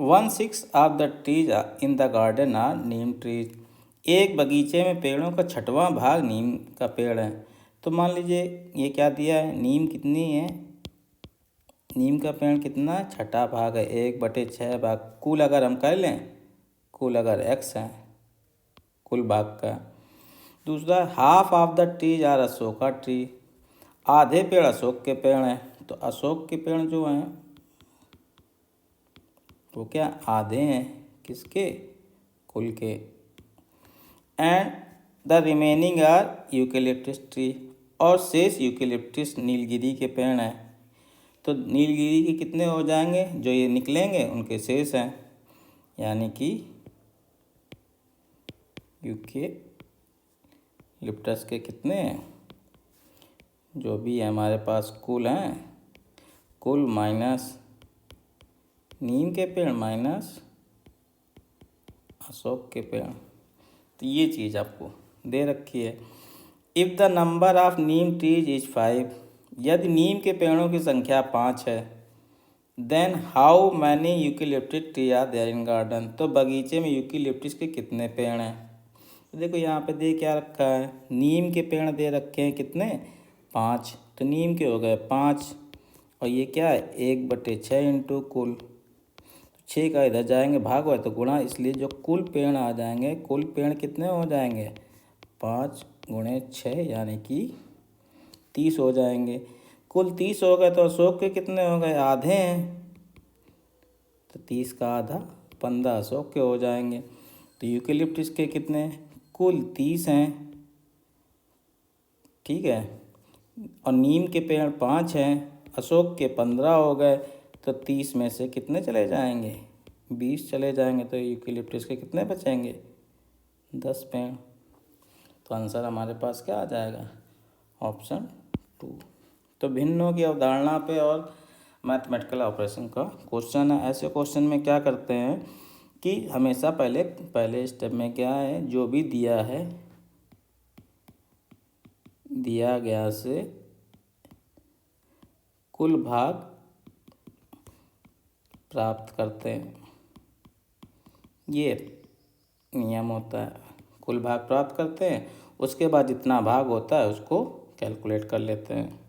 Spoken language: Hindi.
1/6 of the trees in the garden are neem trees. एक बगीचे में पेड़ों का 6वां भाग नीम का पेड़ है। तो मान लीजिए ये क्या दिया है, नीम कितनी है, नीम का पेड़ कितना 6वां भाग है, 1/6 भाग। कुल अगर हम कर लें, कुल अगर x है कुल भाग का। दूसरा, half of the trees are Ashoka tree. आधे पेड़ अशोक के पेड़ हैं। तो अशोक के पेड़ जो हैं वो क्या आधे हैं किसके, कुल के। And the remaining are eucalyptus tree. और शेष यूकेलिप्टस नीलगिरी के पेड़ हैं। तो नीलगिरी के कितने हो जाएंगे, जो ये निकलेंगे उनके शेष हैं, यानी कि यूकेलिप्टस के कितने हैं, जो भी है हमारे पास कुल हैं, कुल माइनस नीम के पेड़ माइनस अशोक के पेड़। तो ये चीज़ आपको दे रखी है। If the number of neem trees is 5, यदि नीम के पेड़ों की संख्या 5 है, then how many eucalyptus tree are there in garden. तो बगीचे में यूकेलिप्टिस के कितने पेड़ हैं। तो देखो यहाँ पे दे क्या रखा है, नीम के पेड़ दे रखे हैं कितने 5। तो नीम के हो गए 5 और ये क्या है 1/6 इंटू कुल। 6 का इधर जाएंगे भाग है तो गुणा, इसलिए जो कुल पेड़ आ जाएंगे, कुल पेड़ कितने हो जाएंगे 5 × 6 यानी कि 30 हो जाएंगे। कुल 30 हो गए तो अशोक के कितने हो गए, आधे हैं। तो 30 का आधा 15 अशोक के हो जाएंगे। तो यूकेलिप्टस के कितने, कुल 30 हैं, ठीक है। और नीम के पेड़ 5 हैं, अशोक के 15 हो गए। तो 30 में से कितने चले जाएंगे, 20 चले जाएंगे। तो यूकेलिप्टस के कितने बचेंगे 10 पेड़। तो आंसर हमारे पास क्या आ जाएगा, ऑप्शन 2। तो भिन्नों की अवधारणा पे और मैथमेटिकल ऑपरेशन का क्वेश्चन है। ऐसे क्वेश्चन में क्या करते हैं कि हमेशा पहले स्टेप में क्या है, जो भी दिया है दिया गया से कुल भाग प्राप्त करते हैं, ये नियम होता है। कुल भाग प्राप्त करते हैं, उसके बाद जितना भाग होता है उसको कैलकुलेट कर लेते हैं।